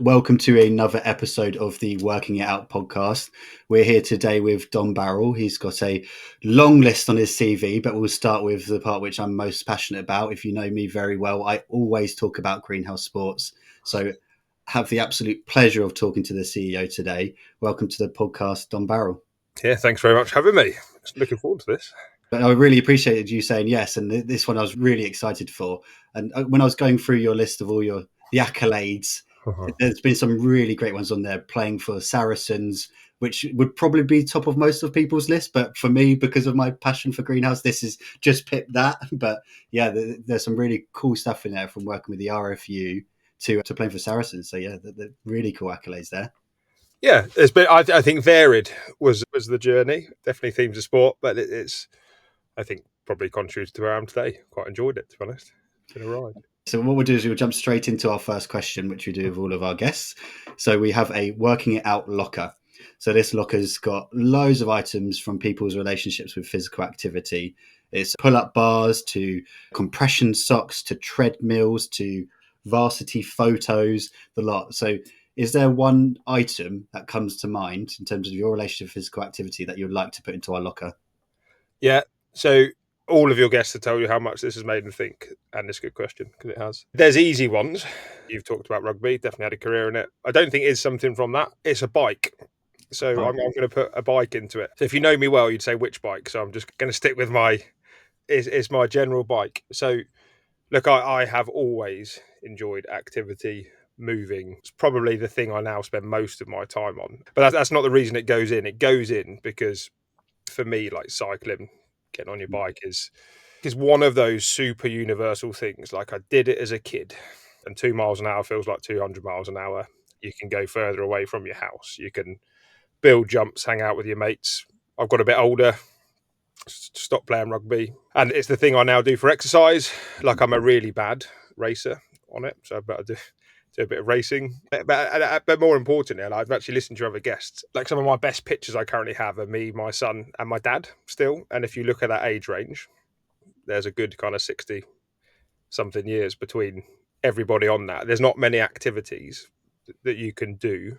Welcome to another episode of the Working It Out podcast. We're here today with Don Barrell. He's got a long list on his CV, but we'll start with the part which I'm most passionate about. If you know me very well, I always talk about greenhouse sports. So have the absolute pleasure of talking to the CEO today. Welcome to the podcast, Don Barrell. Yeah, thanks very much for having me. Looking forward to this. But I really appreciated you saying yes, and this one I was really excited for. And when I was going through your list of all the accolades, there's been some really great ones on there, playing for Saracens, which would probably be top of most of people's list. But for me, because of my passion for greenhouse, this is just picked that. But yeah, there's some really cool stuff in there, from working with the RFU to playing for Saracens. So yeah, the really cool accolades there. Yeah, it's been. I think varied was the journey. Definitely themes of sport, but it's I think probably contributed to where I am today. Quite enjoyed it, to be honest. It's been a ride. So what we'll do is we'll jump straight into our first question, which we do with all of our guests. So we have a Working It Out locker. So this locker's got loads of items from people's relationships with physical activity. It's pull-up bars to compression socks to treadmills to varsity photos, the lot. So is there one item that comes to mind in terms of your relationship with physical activity that you'd like to put into our locker? Yeah, so all of your guests have told you how much this has made them think, and it's a good question, because it has. There's easy ones. You've talked about rugby, definitely had a career in it. I don't think it's something from that. It's a bike. So I'm going to put a bike into it. So if you know me well, you'd say which bike. So I'm just going to stick with it's my general bike. So look, I have always enjoyed activity, moving. It's probably the thing I now spend most of my time on. But that's not the reason it goes in. It goes in because for me, like cycling, getting on your bike is one of those super universal things. Like I did it as a kid, and 2 miles an hour feels like 200 miles an hour. You can go further away from your house. You can build jumps, hang out with your mates. I've got a bit older, stopped playing rugby, and it's the thing I now do for exercise. Like I'm a really bad racer on it, so I better do a bit of racing. But more importantly, and I've actually listened to other guests, like some of my best pictures I currently have are me, my son, and my dad still. And if you look at that age range, there's a good kind of 60 something years between everybody on that. There's not many activities that you can do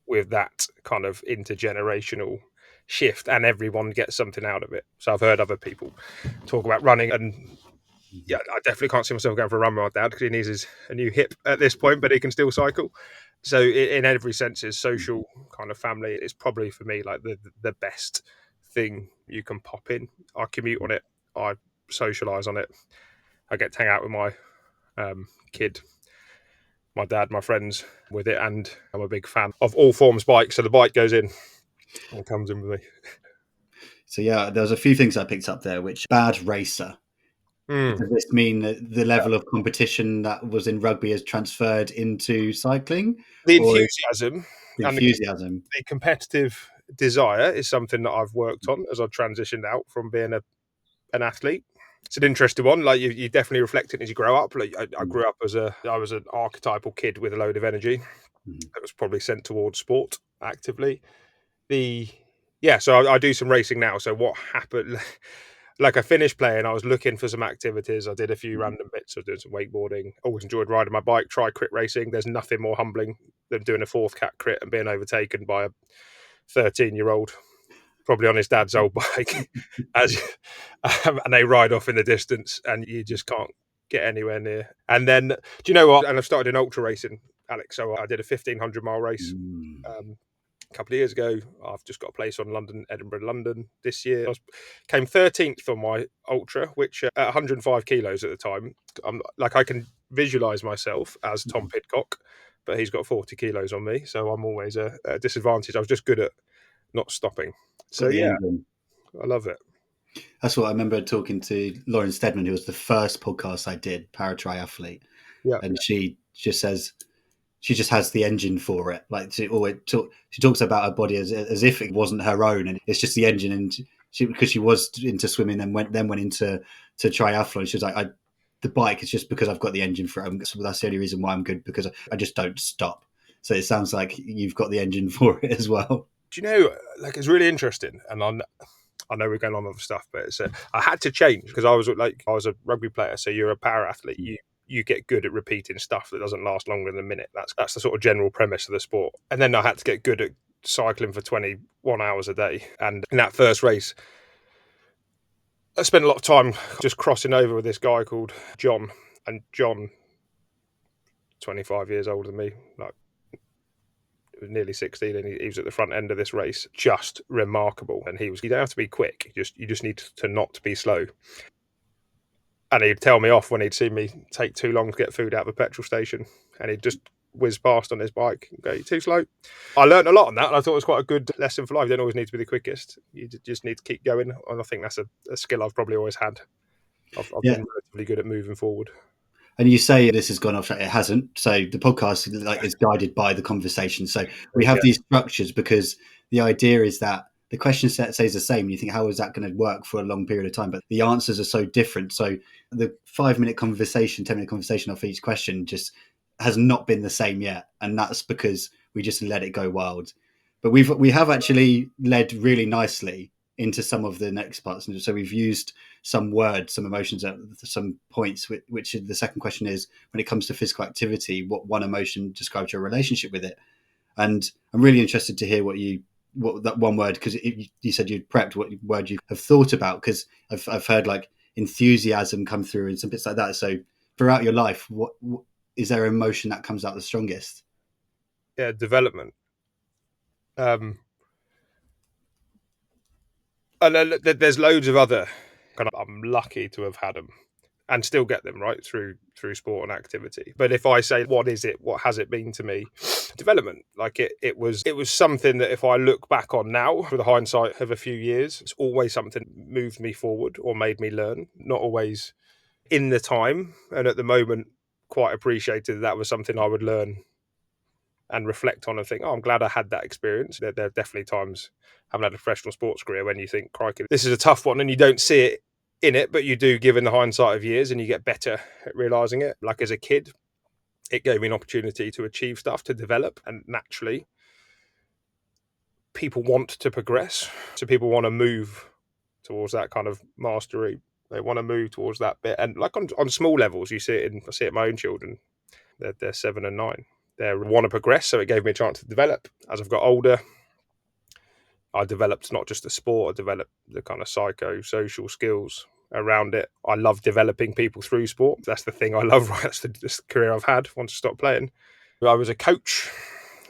with that kind of intergenerational shift, and everyone gets something out of it. So I've heard other people talk about running, and yeah, I definitely can't see myself going for a run with my dad because he needs a new hip at this point, but he can still cycle. So in every sense, his social kind of family is probably for me like the best thing you can pop in. I commute on it, I socialise on it, I get to hang out with my kid, my dad, my friends with it, and I'm a big fan of all forms bikes. So the bike goes in and comes in with me. So yeah, there's a few things I picked up there, which bad racer. Does this mean that the level of competition that was in rugby has transferred into cycling? The enthusiasm and the competitive desire is something that I've worked on as I've transitioned out from being an athlete. It's an interesting one. Like you definitely reflect it as you grow up. Like I grew up I was an archetypal kid with a load of energy that was probably sent towards sport actively. So I do some racing now. So what happened? Like I finished playing, I was looking for some activities. I did a few random bits. I did some wakeboarding. Always enjoyed riding my bike. Try crit racing. There's nothing more humbling than doing a fourth cat crit and being overtaken by a 13-year-old, probably on his dad's old bike, and they ride off in the distance, and you just can't get anywhere near. And then, do you know what? And I've started in ultra racing, Alex. So I did a 1,500-mile race. A couple of years ago. I've just got a place on Edinburgh, London this year. I came 13th on my ultra, which at 105 kilos at the time, I can visualize myself as Tom Pidcock, but he's got 40 kilos on me, so I'm always a disadvantage. I was just good at not stopping. So yeah, I love it. That's what I remember talking to Lauren Steadman, who was the first podcast I did, para triathlete. Yeah, and she just says she just has the engine for it. Like she talks about her body as if it wasn't her own, and it's just the engine. And because she was into swimming and went into triathlon, she was like, the bike is just because I've got the engine for it. So that's the only reason why I'm good, because I just don't stop. So it sounds like you've got the engine for it as well. Do you know, like, it's really interesting, and I know we're going on other stuff, but I had to change because I was a rugby player. So you're a para athlete. you get good at repeating stuff that doesn't last longer than a minute. That's the sort of general premise of the sport. And then I had to get good at cycling for 21 hours a day. And in that first race, I spent a lot of time just crossing over with this guy called John. And John, 25 years older than me, like, he was nearly 16, and he was at the front end of this race. Just remarkable. And you don't have to be quick. You just need to not be slow. And he'd tell me off when he'd see me take too long to get food out of a petrol station. And he'd just whiz past on his bike and go, "You're too slow." I learned a lot on that, and I thought it was quite a good lesson for life. You don't always need to be the quickest. You just need to keep going. And I think that's a skill I've probably always had. I've been relatively good at moving forward. And you say this has gone off track. It hasn't. So the podcast is guided by the conversation. So we have these structures because the idea is that the question set stays the same. You think, how is that going to work for a long period of time? But the answers are so different. So the 5-minute conversation, 10-minute conversation off each question just has not been the same yet. And that's because we just let it go wild. But we have actually led really nicely into some of the next parts. And so we've used some words, some emotions at some points, which the second question is, when it comes to physical activity, what one emotion describes your relationship with it? And I'm really interested to hear what that one word, because you said you'd prepped, what word you have thought about, because I've heard like enthusiasm come through and some bits like that. So throughout your life, what is there an emotion that comes out the strongest? Yeah, development. And there's loads of other I'm lucky to have had them and still get them, right, through sport and activity. But if I say, what is it? What has it been to me? Development. Like it was something that if I look back on now with the hindsight of a few years, it's always something that moved me forward or made me learn. Not always in the time, and at the moment quite appreciated that was something I would learn and reflect on and think, oh, I'm glad I had that experience. There are definitely times, having had a professional sports career, when you think, crikey, this is a tough one, and you don't see it in it, but you do, given the hindsight of years, and you get better at realising it. Like as a kid, it gave me an opportunity to achieve stuff, to develop, and naturally, people want to progress. So people want to move towards that kind of mastery. They want to move towards that bit. And like on small levels, I see it in my own children. They're 7 and 9. They want to progress, so it gave me a chance to develop. As I've got older, I developed not just the sport, I developed the kind of psycho-social skills around it. I love developing people through sport. That's the thing I love, right? That's the career I've had once I stopped playing. I was a coach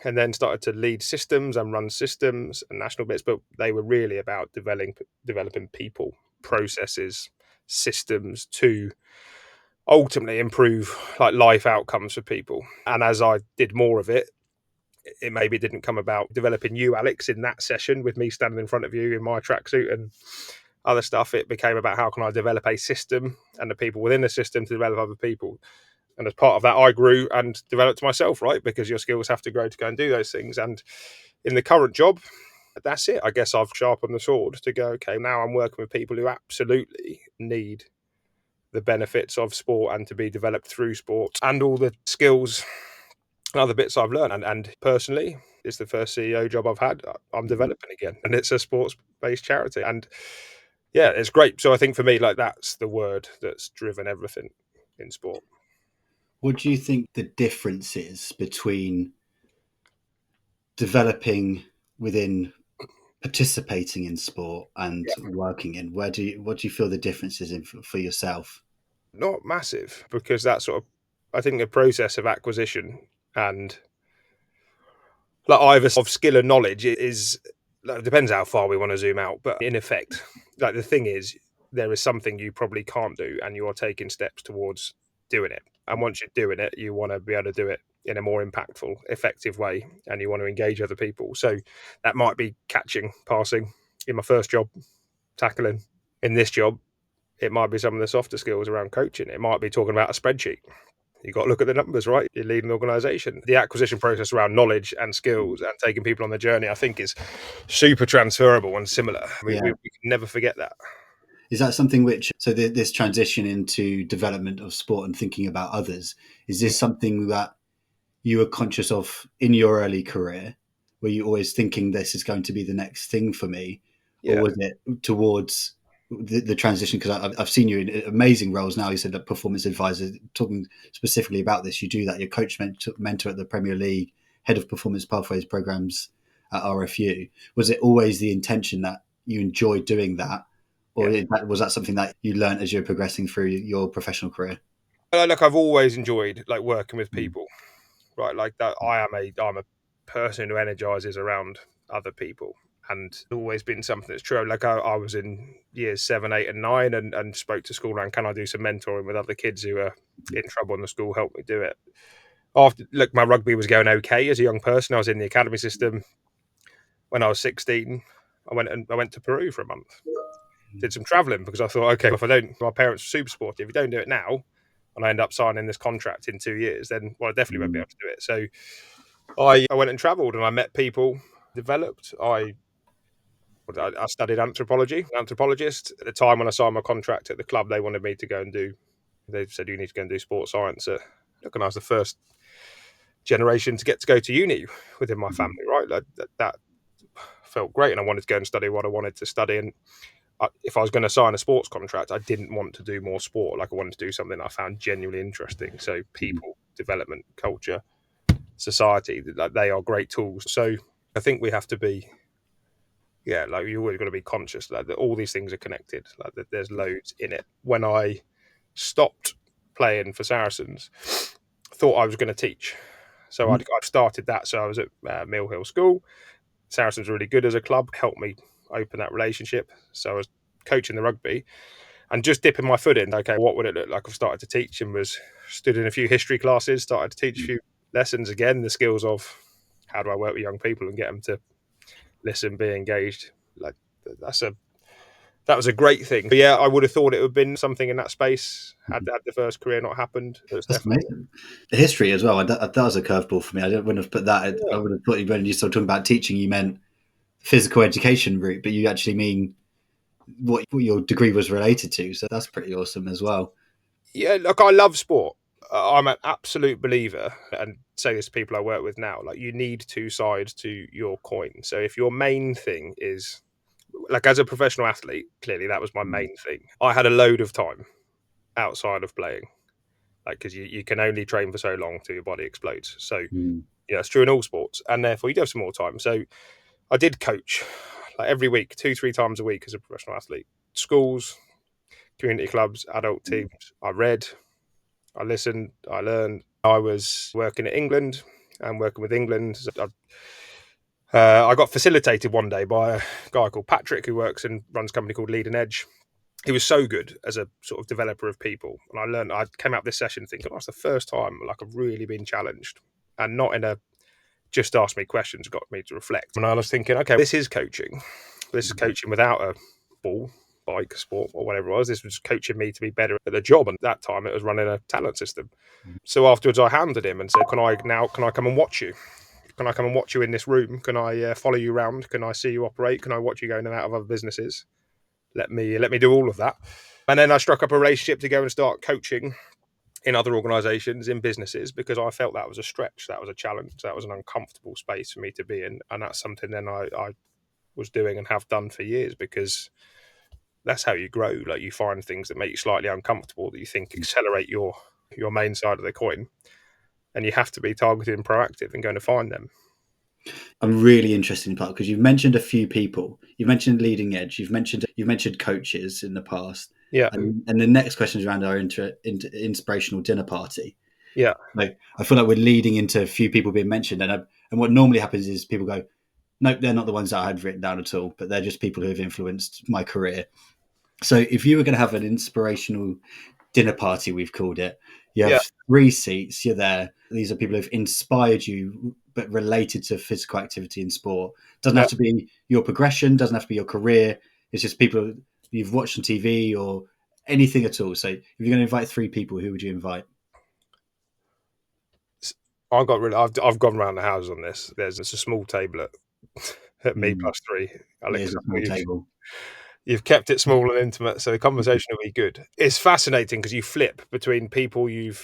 and then started to lead systems and run systems and national bits, but they were really about developing people, processes, systems to ultimately improve like life outcomes for people. And as I did more of it, it maybe didn't come about developing you, Alex, in that session with me standing in front of you in my tracksuit and other stuff. It became about how can I develop a system and the people within the system to develop other people. And as part of that, I grew and developed myself, right? Because your skills have to grow to go and do those things. And in the current job, that's it. I guess I've sharpened the sword to go, okay, now I'm working with people who absolutely need the benefits of sport and to be developed through sport and all the skills and other bits I've learned. And personally, it's the first CEO job I've had. I'm developing again, and it's a sports-based charity. And yeah, it's great. So I think for me, like that's the word that's driven everything in sport. What do you think the difference is between developing within participating in sport and working in? What do you feel the difference is in for yourself? Not massive, because that sort of, I think the process of acquisition and like either of skill and knowledge is, it depends how far we want to zoom out, but in effect, like the thing is, there is something you probably can't do and you are taking steps towards doing it. And once you're doing it, you want to be able to do it in a more impactful, effective way, and you want to engage other people. So that might be catching, passing in my first job, tackling. In this job, it might be some of the softer skills around coaching. It might be talking about a spreadsheet. You've got to look at the numbers, right? You're leading an organisation. The acquisition process around knowledge and skills and taking people on the journey, I think, is super transferable and similar. We can never forget that. Is that something which, so this transition into development of sport and thinking about others, is this something that you were conscious of in your early career? Were you always thinking this is going to be the next thing for me? Yeah. Or was it towards the transition, because I've seen you in amazing roles now. You said that performance advisor, talking specifically about this, you do that. You're coach mentor at the Premier League, head of performance pathways programs at RFU. Was it always the intention that you enjoyed doing that, or was that something that you learned as you're progressing through your professional career? Like, I've always enjoyed like working with people, right? Like that, I'm a person who energizes around other people, and it's always been something that's true. Like I was in years 7, 8, and 9, and spoke to school around, can I do some mentoring with other kids who are in trouble in the school? Help me do it. After, look, my rugby was going okay as a young person. I was in the academy system. When I was 16, I went to Peru for a month. Did some traveling because I thought, okay, if I don't, my parents were super supportive. If you don't do it now, and I end up signing this contract in 2 years, then I definitely won't be able to do it. So I went and travelled, and I met people, developed. I studied anthropology, anthropologist. At the time when I signed my contract at the club, they wanted me to go and do. They said you need to go and do sports science. Look, and I was the first generation to get to go to uni within my family. Right, that felt great, and I wanted to go and study what I wanted to study. And if I was going to sign a sports contract, I didn't want to do more sport. Like, I wanted to do something I found genuinely interesting. So people, development, culture, society, like, they are great tools. So I think we have to be, like, you always got to be conscious that all these things are connected. Like, that there's loads in it. When I stopped playing for Saracens, thought I was going to teach. So I started that. So I was at Mill Hill School. Saracens were really good as a club, helped me open that relationship. So I was coaching the rugby and just dipping my foot in. Okay, what would it look like? I've started to teach, and was stood in a few history classes, started to teach a few lessons again, the skills of how do I work with young people and get them to listen, be engaged. Like, that was a great thing. But yeah, I would have thought it would have been something in that space had the first career not happened. That's amazing. The history as well. That was a curveball for me. Wouldn't have put that. I would have thought when you started talking about teaching, you meant physical education route, but you actually mean what your degree was related to. So that's pretty awesome as well. Yeah, look, I love sport. I'm an absolute believer, and say this to people I work with now, like, you need two sides to your coin. So if your main thing is, like, as a professional athlete, clearly that was my main thing. I had a load of time outside of playing, like, because you can only train for so long till your body explodes. So it's true in all sports, and therefore you do have some more time. So I did coach like every week, 2-3 times a week as a professional athlete. Schools, community clubs, adult teams. I read, I listened, I learned. I was working at England and working with England. I got facilitated one day by a guy called Patrick, who works and runs a company called Leading Edge. He was so good as a sort of developer of people. And I came out this session thinking, that's the first time like I've really been challenged, and not in a just ask me questions, got me to reflect. And I was thinking, okay, this is coaching. This is coaching without a ball, bike, sport, or whatever it was. This was coaching me to be better at the job. And at that time, it was running a talent system. So afterwards, I hounded him and said, can I come and watch you? Can I come and watch you in this room? Can I follow you around? Can I see you operate? Can I watch you go in and out of other businesses? Let me do all of that. And then I struck up a relationship to go and start coaching in other organizations, in businesses, because I felt that was a stretch, that was a challenge, that was an uncomfortable space for me to be in. And that's something then I was doing and have done for years, because that's how you grow. Like, you find things that make you slightly uncomfortable that you think accelerate your main side of the coin, and you have to be targeted and proactive in going to find them. I'm really interested in part because you've mentioned a few people. You've mentioned Leading Edge. You've mentioned coaches in the past. Yeah. And the next question is around our inspirational dinner party. Yeah. Like, I feel like we're leading into a few people being mentioned, and what normally happens is people go, nope, they're not the ones that I had written down at all, but they're just people who have influenced my career. So if you were going to have an inspirational dinner party, we've called it, you have 3 seats, you're there. These are people who've inspired you, but related to physical activity and sport. Doesn't have to be your progression, doesn't have to be your career. It's just people you've watched on TV or anything at all. So if you're going to invite 3 people, who would you invite? I've gone around the house on this. There's a small table at me plus 3. Alex, you've kept it small and intimate, so the conversation will be good. It's fascinating because you flip between people you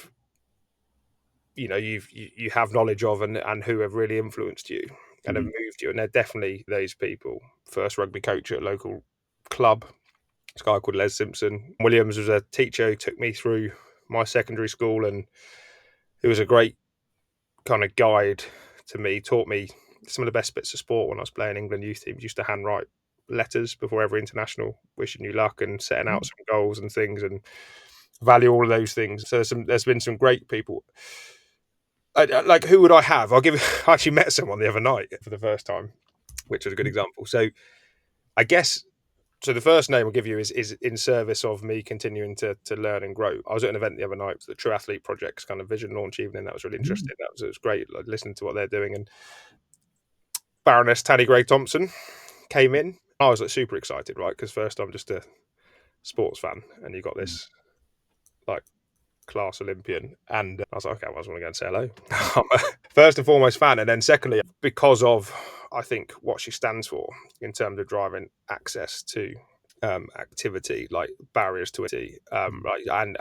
have knowledge of and who have really influenced you and have moved you, and they're definitely those people. First rugby coach at a local club, This guy called Les Simpson. Williams was a teacher who took me through my secondary school, and he was a great kind of guide to me, taught me some of the best bits of sport when I was playing England youth teams. Used to handwrite letters before every international, wishing you luck and setting out some goals and things, and value all of those things. So there's been some great people. Like, who would I have? I actually met someone the other night for the first time, which was a good example. So I guess, so the first name I'll give you is in service of me continuing to learn and grow. I was at an event the other night, the True Athlete Project's kind of vision launch evening. That was really interesting. It was great, like, listening to what they're doing. And Baroness Tanny Gray Thompson came in. I was like super excited, right? Because first I'm just a sports fan, and you got this like class Olympian, and I was like, okay, I just want to go and say hello. I'm a first and foremost fan, and then secondly, because of, I think, what she stands for in terms of driving access to activity, like barriers to it, right, and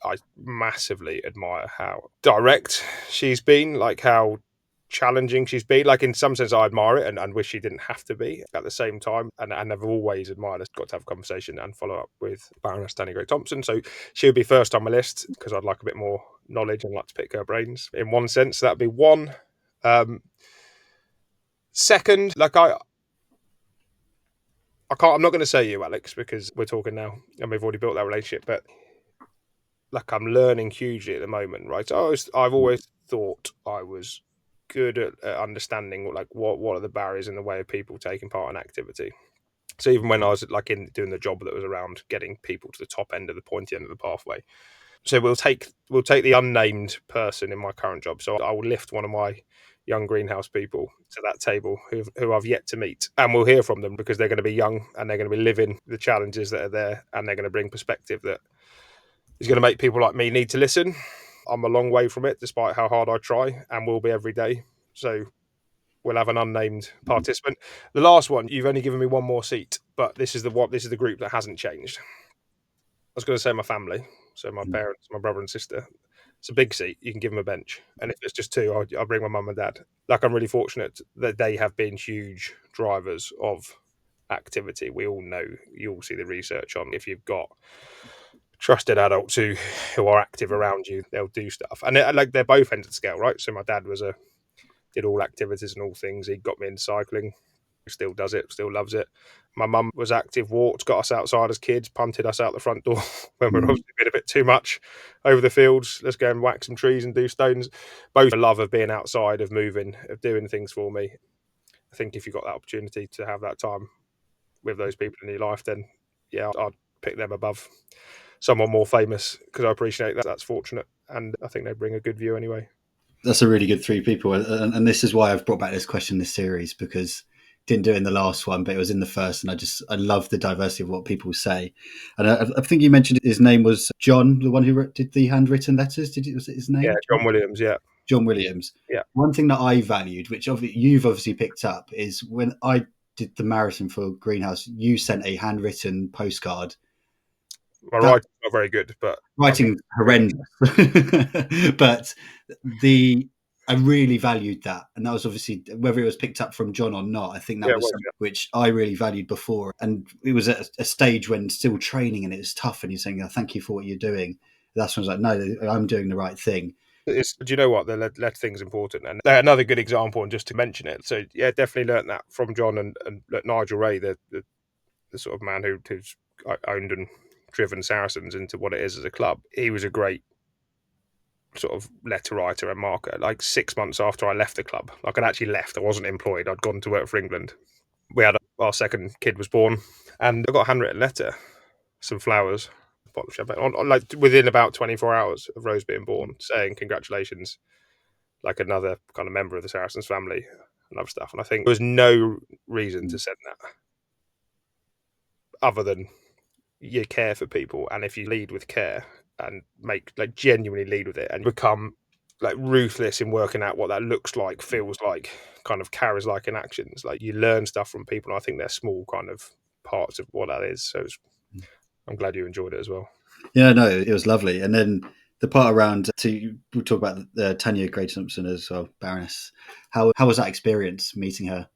I massively admire how direct she's been, like how challenging she's been. Like, in some sense, I admire it and wish she didn't have to be at the same time. And I've always admired us. Got to have a conversation and follow up with Baroness Danny Gray Thompson. So she would be first on my list because I'd like a bit more knowledge and like to pick her brains in one sense. That'd be one. Second, like I'm not going to say you, Alex, because we're talking now and we've already built that relationship. But like, I'm learning hugely at the moment, right? I've always thought I was good at understanding like what are the barriers in the way of people taking part in activity. So even when I was like in doing the job that was around getting people to the top end of the pointy end of the pathway, so we'll take the unnamed person in my current job. So I will lift one of my young greenhouse people to that table who I've yet to meet, and we'll hear from them because they're going to be young and they're going to be living the challenges that are there, and they're going to bring perspective that is going to make people like me need to listen. I'm a long way from it, despite how hard I try, and will be every day. So we'll have an unnamed participant. The last one, you've only given me one more seat, but this is the group that hasn't changed. I was going to say my family, so my parents, my brother and sister. It's a big seat. You can give them a bench, and if it's just two, I'll bring my mum and dad. Like, I'm really fortunate that they have been huge drivers of activity. We all know, you all see the research on, if you've got trusted adults who are active around you, they'll do stuff, and like, they're both ends of the scale, right? So my dad did all activities and all things. He got me into cycling, still does it, still loves it. My mum was active, walked, got us outside as kids, punted us out the front door when we were obviously a bit too much over the fields. Let's go and whack some trees and do stones. Both a love of being outside, of moving, of doing things for me. I think if you got that opportunity to have that time with those people in your life, then yeah, I'd pick them above someone more famous, because I appreciate that. That's fortunate, and I think they bring a good view anyway. That's a really good three people, and this is why I've brought back this question in this series, because didn't do it in the last one, but it was in the first, and I love the diversity of what people say. And I think you mentioned his name was John, the one who did the handwritten letters. Was it his name? Yeah, John Williams. Yeah, John Williams. Yeah. One thing that I valued, which you've obviously picked up, is when I did the marathon for Greenhouse, you sent a handwritten postcard. My writing's not very good, but writing horrendous. But I really valued that, and that was obviously, whether it was picked up from John or not, I think that was something which I really valued before. And it was at a stage when still training and it was tough, and you're saying, oh, thank you for what you're doing. That's when I was like, no, I'm doing the right thing. Do you know what? The letter thing's important, and another good example, and just to mention it. So yeah, definitely learnt that from John and Nigel Ray, the sort of man who's owned and driven Saracens into what it is as a club. He was a great sort of letter writer and marker. Like 6 months after I left the club, like I'd actually left, I wasn't employed, I'd gone to work for England. We had our second kid was born, and I got a handwritten letter, some flowers, a bottle of champagne, on like within about 24 hours of Rose being born, saying congratulations, like another kind of member of the Saracens family and other stuff. And I think there was no reason to send that other than you care for people, and if you lead with care and genuinely lead with it, and become like ruthless in working out what that looks like, feels like, kind of carries like in actions, like you learn stuff from people. And I think they're small kind of parts of what that is. So I'm glad you enjoyed it as well. Yeah, no, it was lovely. And then the part around we'll talk about Tanya Gray Thompson as well, Baroness. How was that experience meeting her?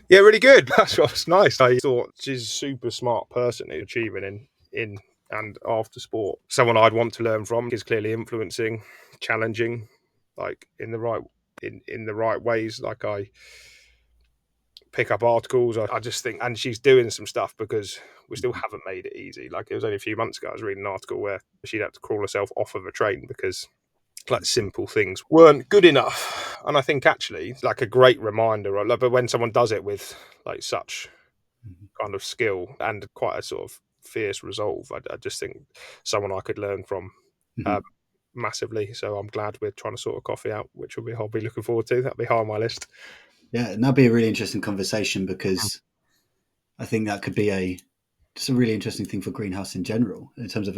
Yeah, really good. That's what's nice. I thought she's a super smart person who's achieving in and after sport. Someone I'd want to learn from. Is clearly influencing, challenging, like in the right ways. Like I pick up articles. I just think, and she's doing some stuff because we still haven't made it easy. Like it was only a few months ago, I was reading an article where she'd had to crawl herself off of a train because like simple things weren't good enough. And I think actually like a great reminder, but when someone does it with like such kind of skill and quite a sort of fierce resolve, I just think someone I could learn from massively. So I'm glad we're trying to sort a coffee out, which will be I'll be looking forward to. That'll be high on my list. Yeah, and that'd be a really interesting conversation because I think that could be just a really interesting thing for Greenhouse in general in terms of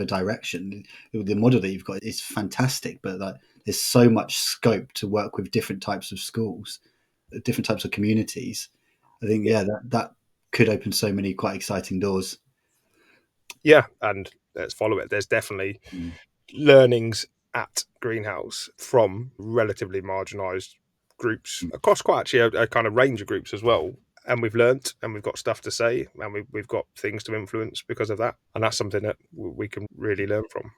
a direction. The model that you've got is fantastic, but like there's so much scope to work with different types of schools, different types of communities. I think that could open so many quite exciting doors. Yeah, and let's follow it. There's definitely learnings at Greenhouse from relatively marginalised groups across quite actually a kind of range of groups as well. And we've learnt and we've got stuff to say and we've got things to influence because of that. And that's something that we can really learn from.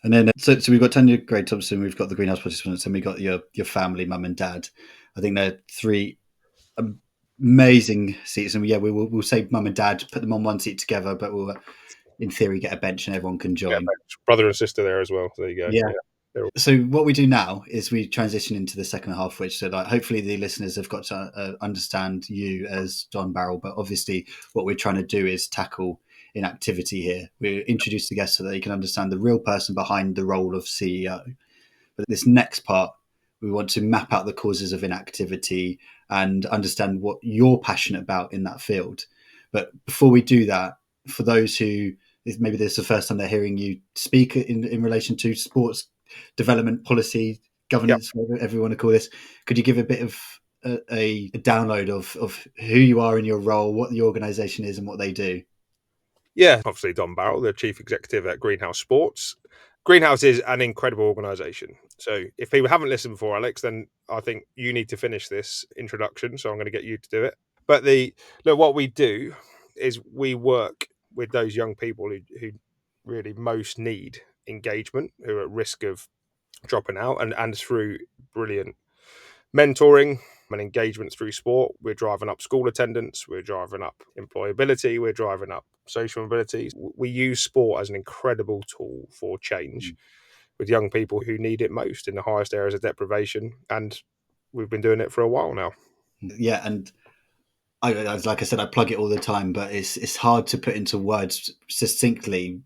And then, so we've got Tanya Gray Thompson, we've got the Greenhouse participants, and we got your family, mum and dad. I think they're three amazing seats, and we'll say mum and dad, put them on one seat together, but we'll, in theory, get a bench and everyone can join. Brother and sister there as well. So there you go. Yeah. So what we do now is we transition into the second half, which so like hopefully the listeners have got to understand you as Don Barrell, but obviously what we're trying to do is tackle inactivity here. We introduce the guests so that they can understand the real person behind the role of CEO. But this next part, we want to map out the causes of inactivity and understand what you're passionate about in that field. But before we do that, for those who maybe this is the first time they're hearing you speak in relation to sports development policy, governance, whatever you want to call this, could you give a bit of a download of who you are in your role, what the organisation is and what they do? Yeah, obviously Don Barrell, the chief executive at Greenhouse Sports. Greenhouse is an incredible organisation. So if people haven't listened before, Alex, then I think you need to finish this introduction. So I'm going to get you to do it. But what we do is we work with those young people who really most need engagement, who are at risk of dropping out, and through brilliant mentoring and engagement through sport, we're driving up school attendance, we're driving up employability, we're driving up social mobility. We use sport as an incredible tool for change with young people who need it most in the highest areas of deprivation, and we've been doing it for a while now. Yeah, and like I said, I plug it all the time, but it's hard to put into words succinctly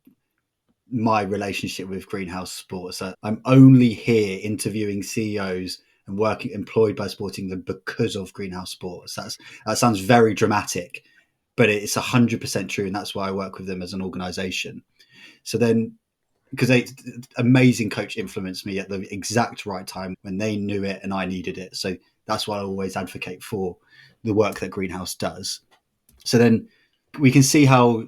my relationship with Greenhouse Sports. I'm only here interviewing CEOs and working employed by Sporting them because of Greenhouse Sports. That sounds very dramatic, but it's 100% true, and that's why I work with them as an organisation. So then, because amazing coach influenced me at the exact right time when they knew it and I needed it. So that's why I always advocate for the work that Greenhouse does. So then we can see how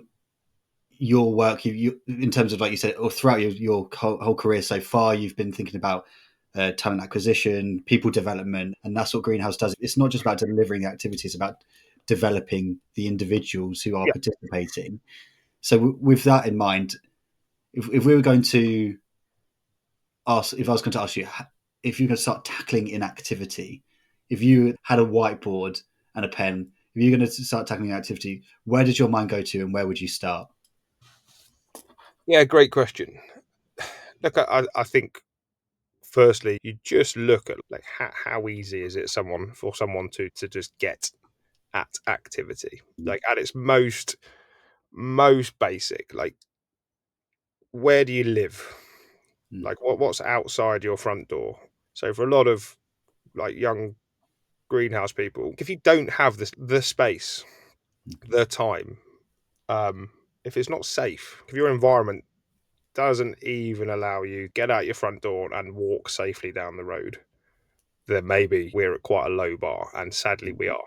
your work, you in terms of, like you said, or throughout your whole career so far, you've been thinking about talent acquisition, people development, and that's what Greenhouse does. It's not just about delivering the activities; it's about developing the individuals who are participating. So, with that in mind, if we were going to if I was going to ask you, if you're going to start tackling inactivity, if you had a whiteboard and a pen, if you're going to start tackling activity, where does your mind go to, and where would you start? Yeah, great question. Look, I think firstly, you just look at like how easy is it for someone to just get at activity, like at its most basic, like where do you live? Like what's outside your front door? So for a lot of like young greenhouse people, if you don't have the space, the time, if it's not safe, if your environment doesn't even allow you get out your front door and walk safely down the road, then maybe we're at quite a low bar, and sadly we are.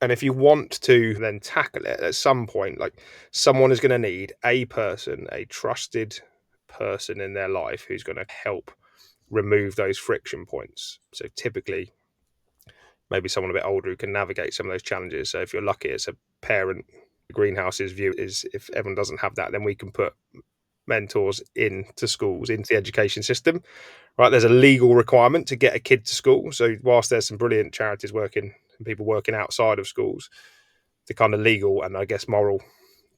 And if you want to then tackle it at some point, like someone is going to need a person, a trusted person in their life who's going to help remove those friction points. So typically maybe someone a bit older who can navigate some of those challenges. So if you're lucky as a parent, the greenhouse's view is if everyone doesn't have that, then we can put mentors into schools, into the education system. Right, there's a legal requirement to get a kid to school. So whilst there's some brilliant charities working and people working outside of schools, the kind of legal and I guess moral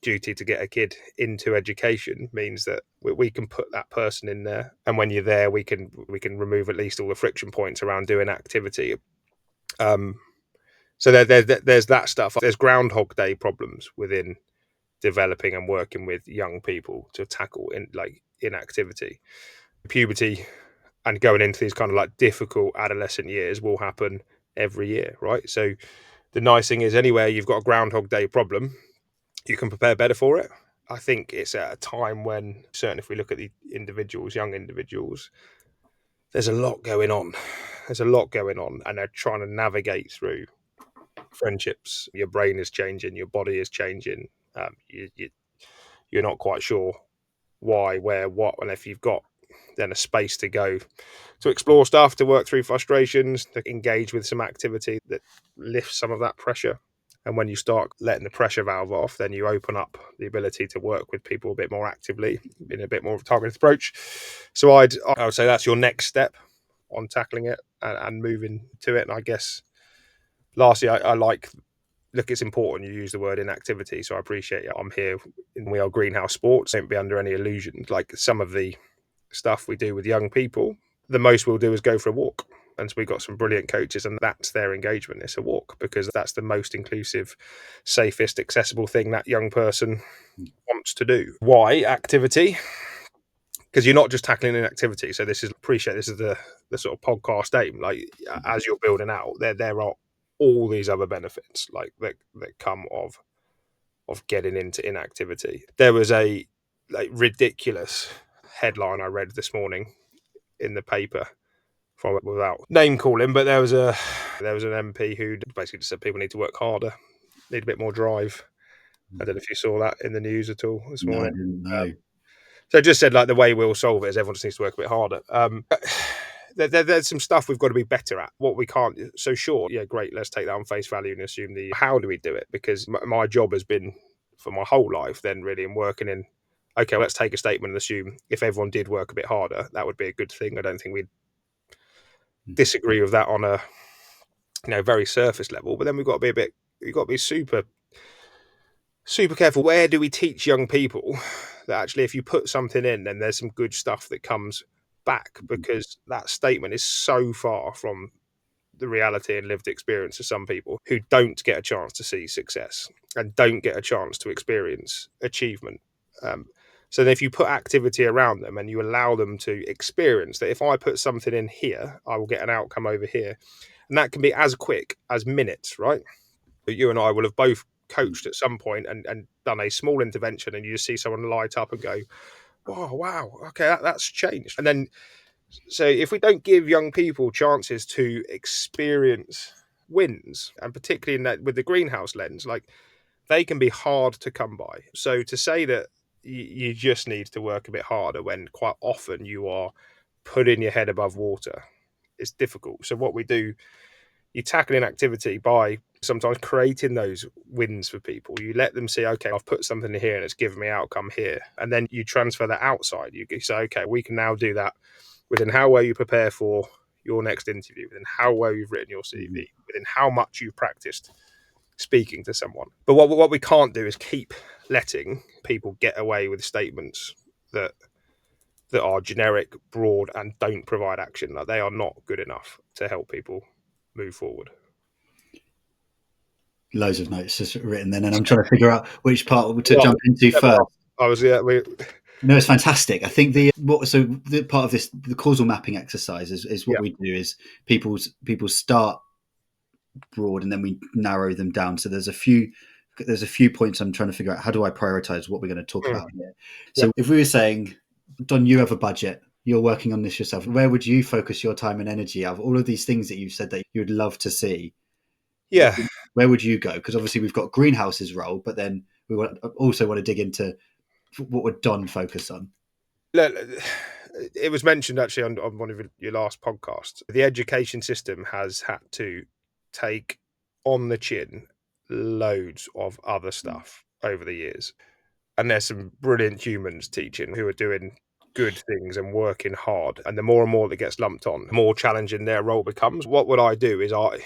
duty to get a kid into education means that we can put that person in there, and when you're there, we can remove at least all the friction points around doing activity. So there's that stuff. There's Groundhog Day problems within developing and working with young people to tackle inactivity, puberty, and going into these kind of like difficult adolescent years will happen every year, right? So the nice thing is, anywhere you've got a Groundhog Day problem, you can prepare better for it. I think it's at a time when, certainly if we look at the individuals, young individuals, there's a lot going on. And they're trying to navigate through friendships. Your brain is changing, your body is changing. You're not quite sure why, where, what, and if you've got then a space to go to explore stuff, to work through frustrations, to engage with some activity that lifts some of that pressure. And when you start letting the pressure valve off, then you open up the ability to work with people a bit more actively in a bit more of a targeted approach. So I would say that's your next step on tackling it and moving to it. And I guess lastly, I look, it's important you use the word inactivity. So I appreciate it. I'm here and we are Greenhouse Sports. Don't be under any illusion. Like some of the stuff we do with young people, the most we'll do is go for a walk. And so we've got some brilliant coaches, and that's their engagement. It's a walk, because that's the most inclusive, safest, accessible thing that young person wants to do. Why activity? Because you're not just tackling an activity. So this is the sort of podcast aim. Like as you're building out, there are all these other benefits like that come of getting into inactivity. There was a ridiculous headline I read this morning in the paper, from, without name calling, but there was an MP who basically just said people need to work harder, need a bit more drive. I don't know if you saw that in the news at all this morning. No, I didn't know. So it just said like the way we'll solve it is everyone just needs to work a bit harder. There's some stuff we've got to be better at. What we can't. So sure, yeah, great. Let's take that on face value and assume how do we do it? Because my job has been for my whole life then really in working in. Okay, let's take a statement and assume if everyone did work a bit harder, that would be a good thing. I don't think we'd disagree with that on a very surface level. But then we've got to be super careful. Where do we teach young people that actually if you put something in, then there's some good stuff that comes back? Because that statement is so far from the reality and lived experience of some people who don't get a chance to see success and don't get a chance to experience achievement. So then if you put activity around them and you allow them to experience that, if I put something in here, I will get an outcome over here. And that can be as quick as minutes, right? But you and I will have both coached at some point and done a small intervention, and you just see someone light up and go, oh, wow, okay, that's changed. And then, so if we don't give young people chances to experience wins, and particularly in that with the greenhouse lens, like they can be hard to come by. So to say that you just need to work a bit harder when quite often you are putting your head above water is difficult. So what we do, you tackle inactivity by sometimes creating those wins for people. You let them see, okay, I've put something here and it's given me outcome here. And then you transfer that outside. You say, okay, we can now do that within how well you prepare for your next interview, within how well you've written your CV, within how much you've practiced speaking to someone. But what we can't do is keep letting people get away with statements that are generic, broad, and don't provide action. Like they are not good enough to help people move forward. Loads of notes just written then, and I'm trying to figure out which part to jump into first. No, it's fantastic. I think the part of this, the causal mapping exercise is what we do is people start broad and then we narrow them down. So there's a few points I'm trying to figure out, how do I prioritize what we're going to talk about here. So if we were saying, Don, you have a budget, you're working on this yourself, where would you focus your time and energy out of all of these things that you've said that you would love to see? Where would you go? Because obviously we've got Greenhouse's role, but then we also want to dig into what would Don focus on. It was mentioned actually on one of your last podcasts. The education system has had to take on the chin loads of other stuff over the years. And there's some brilliant humans teaching who are doing good things and working hard. And the more and more that gets lumped on, the more challenging their role becomes. What would I do is I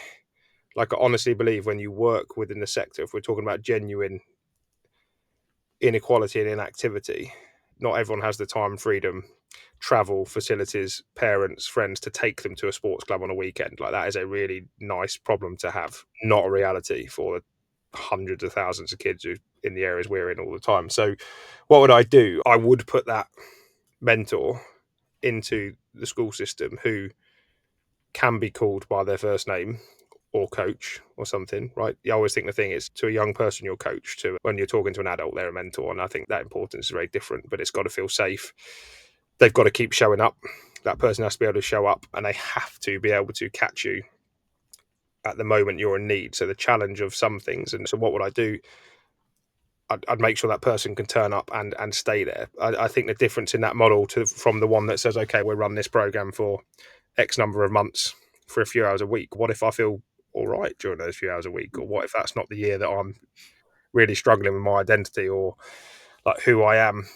honestly believe when you work within the sector, if we're talking about genuine inequality and inactivity, not everyone has the time, freedom, travel, facilities, parents, friends to take them to a sports club on a weekend. Like, that is a really nice problem to have, not a reality for the hundreds of thousands of kids who in the areas we're in all the time. So what would I do? I would put that mentor into the school system who can be called by their first name or coach or something, right? I always think the thing is, to a young person, your coach, to when you're talking to an adult, they're a mentor. And I think that importance is very different, but it's got to feel safe. They've got to keep showing up. That person has to be able to show up, and they have to be able to catch you at the moment you're in need. So the challenge of some things. And so what would I do? I'd make sure that person can turn up and stay there. I think the difference in that model from the one that says, okay, we'll run this program for X number of months for a few hours a week. What if I feel all right during those few hours a week? Or what if that's not the year that I'm really struggling with my identity or like who I am?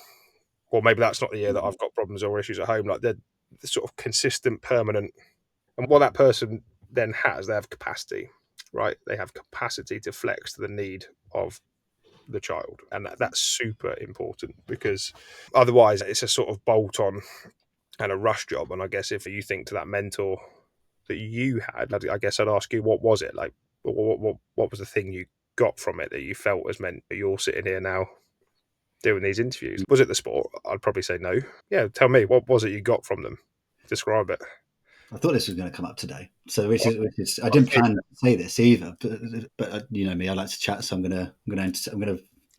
Or maybe that's not the year that I've got problems or issues at home. Like the sort of consistent, permanent. And what that person then has, they have capacity, right? They have capacity to flex to the need of the child. And that's super important, because otherwise it's a sort of bolt on and a rush job. And I guess if you think to that mentor that you had, I guess I'd ask you, what was it like? What was the thing you got from it that you felt has meant that you're sitting here now doing these interviews? Was it the sport? I'd probably say no. Yeah, tell me, what was it you got from them? Describe it. I thought this was going to come up today, so which is I didn't plan to say this either, but you know me, I like to chat, so I'm gonna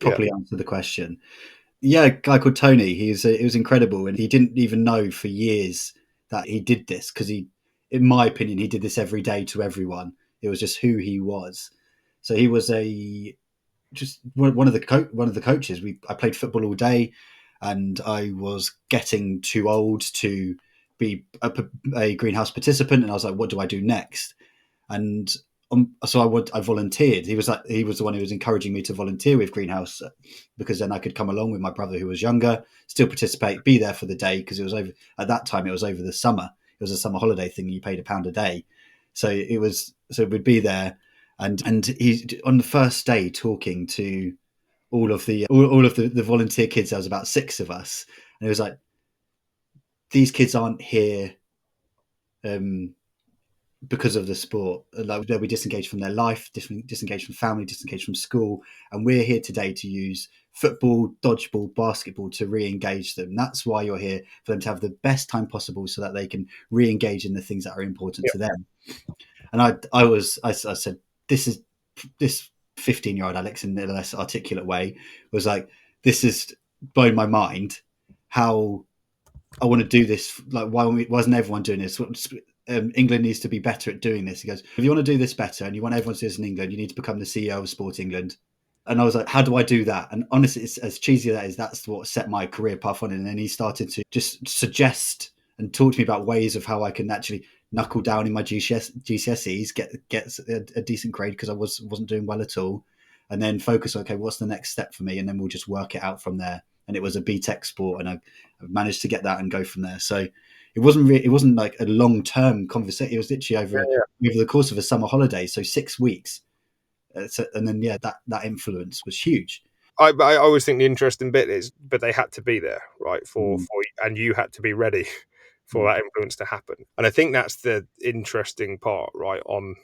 properly answer the question. Yeah, a guy called Tony. It was incredible, and he didn't even know for years that he did this, because in my opinion, he did this every day to everyone. It was just who he was. So he was just one of the coaches. I played football all day, and I was getting too old to be a greenhouse participant, and I was like, what do I do next? And so I volunteered. He was the one who was encouraging me to volunteer with Greenhouse, because then I could come along with my brother who was younger, still participate, be there for the day, because it was over at that time. It was over the summer. It was a summer holiday thing. You paid £1 a day, so we'd be there, and he on the first day talking to all of the volunteer kids. There was about 6 of us, and it was like, these kids aren't here because of the sport. Like, they'll be disengaged from their life, disengaged from family, disengaged from school, and we're here today to use football, dodgeball, basketball to re-engage them. That's why you're here, for them to have the best time possible, so that they can re-engage in the things that are important to them. And I said, this 15-year-old Alex, in a less articulate way, was like, this is blowing my mind, how I want to do this. Like, why isn't everyone doing this? England needs to be better at doing this. He goes, if you want to do this better and you want everyone to do this in England, you need to become the CEO of Sport England. And I was like, how do I do that? And honestly, it's, as cheesy as that is, that's what set my career path on. And then he started to just suggest and talk to me about ways of how I can actually knuckle down in my GCSEs, get a decent grade, because I wasn't doing well at all, and then focus on, okay, what's the next step for me? And then we'll just work it out from there. And it was a BTEC sport, and I managed to get that and go from there. So it wasn't like a long-term conversation. It was literally over the course of a summer holiday, so 6 weeks. And then that influence was huge. I always think the interesting bit is, but they had to be there, right? For and you had to be ready for that influence to happen. And I think that's the interesting part, right? On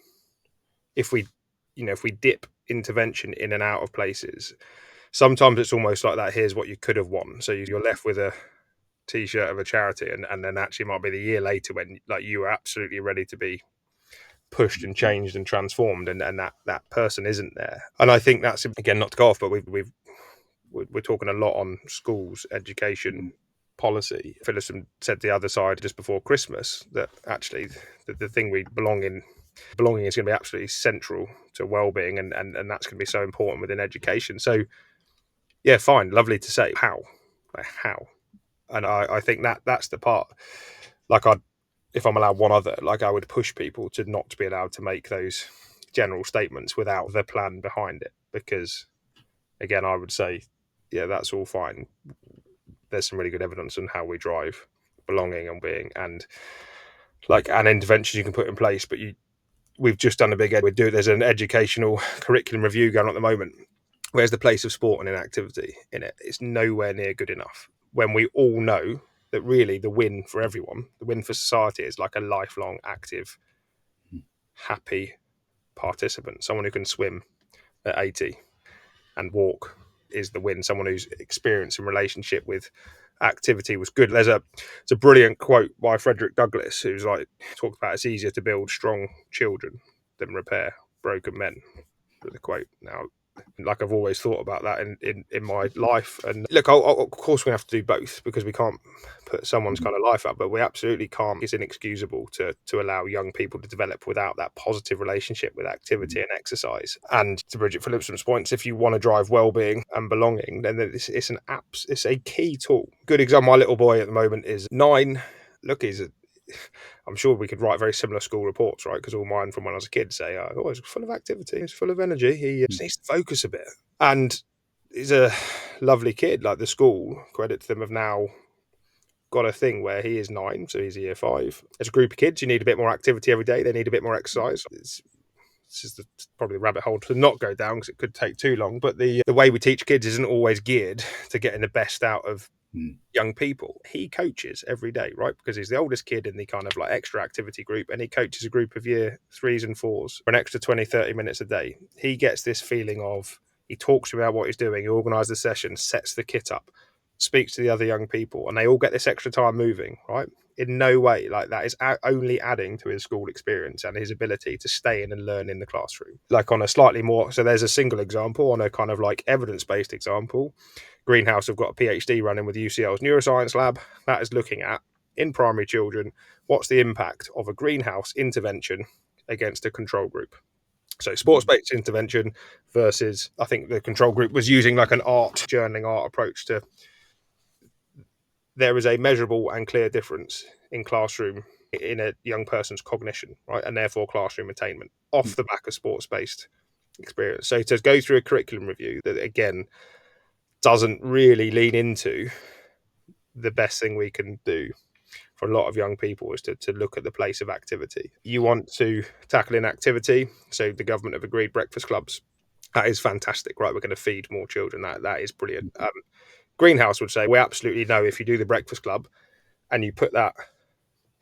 if we dip intervention in and out of places, sometimes it's almost like that. Here's what you could have won. So you're left with a T-shirt of a charity, and then actually might be the year later when like you were absolutely ready to be pushed and changed and transformed, and that person isn't there. And I think that's, again, not to go off, but we're talking a lot on schools, education, policy. Phyllis said the other side just before Christmas that actually the thing we belonging is going to be absolutely central to well-being, and that's going to be so important within education. So yeah, fine, lovely to say how, and I think that's the part. Like, if I'm allowed one other, like, I would push people to not be allowed to make those general statements without the plan behind it. Because, again, I would say, yeah, that's all fine. There's some really good evidence on how we drive belonging and being, and like an intervention you can put in place. But we've just done a big there's an educational curriculum review going on at the moment. Where's the place of sport and inactivity in it? It's nowhere near good enough, when we all know that really the win for everyone, the win for society, is like a lifelong active, happy participant. Someone who can swim at 80 and walk is the win. Someone who's experienced in relationship with activity was good. It's a brilliant quote by Frederick Douglass, who's like talked about it's easier to build strong children than repair broken men. The quote. Now, like, I've always thought about that in my life. And look, of course we have to do both, because we can't put someone's kind of life up, but we absolutely can't. It's inexcusable to allow young people to develop without that positive relationship with activity and exercise. And to Bridget Phillipson's points, if you want to drive well-being and belonging, then it's a key tool. Good example, my little boy at the moment is 9. Look, I'm sure we could write very similar school reports, right? Because all mine from when I was a kid say, oh, he's full of activity, he's full of energy, he just needs to focus a bit. And he's a lovely kid. Like, the school, credit to them, have now got a thing where he is 9, so he's a year 5. As a group of kids, you need a bit more activity every day. They need a bit more exercise. It's just probably the rabbit hole to not go down, because it could take too long. But the way we teach kids isn't always geared to getting the best out of young people. He coaches every day, right? Because he's the oldest kid in the kind of like extra activity group, and he coaches a group of year 3s and 4s for an extra 20-30 minutes a day. He gets this feeling of, he talks about what he's doing, he organises the session, sets the kit up, speaks to the other young people, and they all get this extra time moving, right? In no way, like, that is only adding to his school experience and his ability to stay in and learn in the classroom. Like, on a slightly more, so there's a single example, on a kind of like evidence-based example, Greenhouse have got a PhD running with UCL's neuroscience lab that is looking at, in primary children, what's the impact of a greenhouse intervention against a control group. So sports-based intervention versus, I think the control group was using like an journaling art approach to. There is a measurable and clear difference in classroom, in a young person's cognition, right, and therefore classroom attainment, off the back of sports-based experience. So to go through a curriculum review that, again, doesn't really lean into the best thing we can do for a lot of young people is to look at the place of activity. You want to tackle inactivity, so the government have agreed breakfast clubs. That is fantastic, right? We're going to feed more children. That is brilliant. Greenhouse would say, we absolutely know if you do the breakfast club and you put that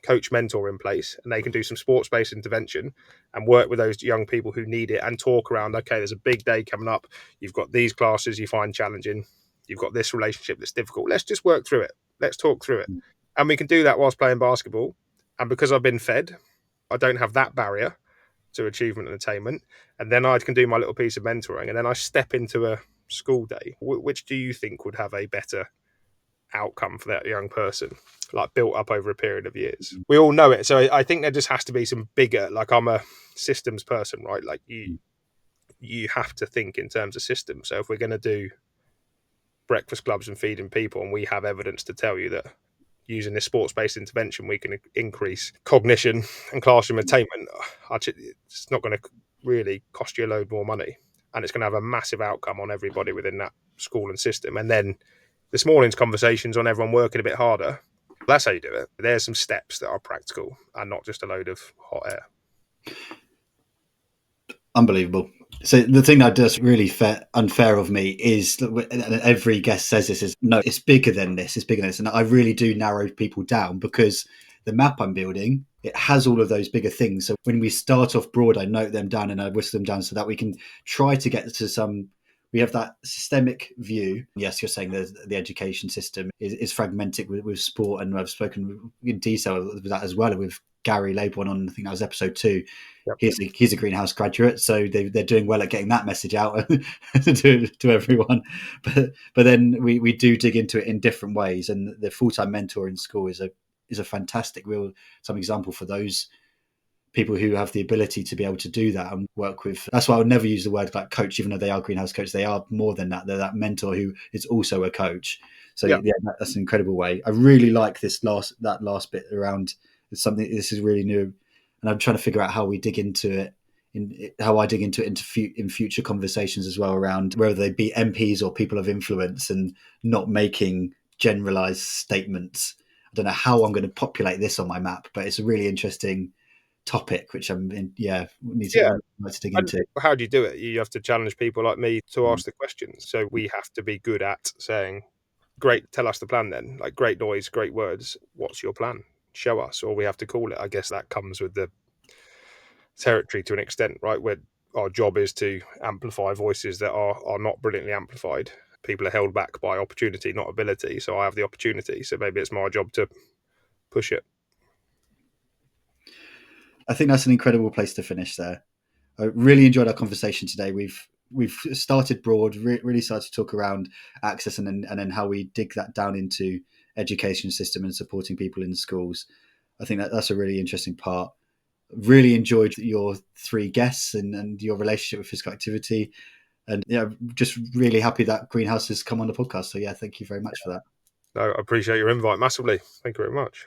coach mentor in place, and they can do some sports-based intervention and work with those young people who need it, and talk around, okay, there's a big day coming up, you've got these classes you find challenging, you've got this relationship that's difficult, let's just work through it, let's talk through it. And we can do that whilst playing basketball. And because I've been fed, I don't have that barrier to achievement and attainment. And then I can do my little piece of mentoring, and then I step into a school day. Which do you think would have a better outcome for that young person, like, built up over a period of years? We all know it. So I think there just has to be some bigger, like, I'm a systems person, right? Like, you have to think in terms of systems. So if we're going to do breakfast clubs and feeding people, and we have evidence to tell you that using this sports-based intervention we can increase cognition and classroom attainment, it's not going to really cost you a load more money, and it's going to have a massive outcome on everybody within that school and system. And then this morning's conversations on everyone working a bit harder, that's how you do it. There's some steps that are practical and not just a load of hot air. Unbelievable. So the thing that does really unfair of me is, and every guest says this, is no, it's bigger than this, it's bigger than this. And I really do narrow people down, because the map I'm building, it has all of those bigger things. So when we start off broad, I note them down and I whistle them down so that we can try to get to we have that systemic view. Yes, you're saying the education system is fragmented with sport, and I've spoken in detail with that as well with Gary Labourne on, I think that was episode 2. Yep. He's a Greenhouse graduate, so they're doing well at getting that message out to everyone. But then we do dig into it in different ways, and the full-time mentor in school is a fantastic some example for those people who have the ability to be able to do that and work with. That's why I would never use the word like coach, even though they are Greenhouse coach. They are more than that. They're that mentor who is also a coach. So yeah, that's an incredible way. I really like that last bit around something. This is really new, and I'm trying to figure out how we dig into it how I dig into it in future conversations as well, around whether they be MPs or people of influence, and not making generalized statements. I don't know how I'm going to populate this on my map, but it's a really interesting topic, which need to dig into. How do you do it? You have to challenge people like me to ask the questions. So we have to be good at saying, great, tell us the plan then. Like, great noise, great words. What's your plan? Show us. Or we have to call it. I guess that comes with the territory to an extent, right? Where our job is to amplify voices that are not brilliantly amplified. People are held back by opportunity, not ability. So I have the opportunity. So maybe it's my job to push it. I think that's an incredible place to finish there. I really enjoyed our conversation today. We've started broad, really started to talk around access, and then how we dig that down into education system and supporting people in schools. I think that's a really interesting part. Really enjoyed your three guests and your relationship with physical activity, and just really happy that Greenhouse has come on the podcast. So thank you very much for that. No, I appreciate your invite massively. Thank you very much.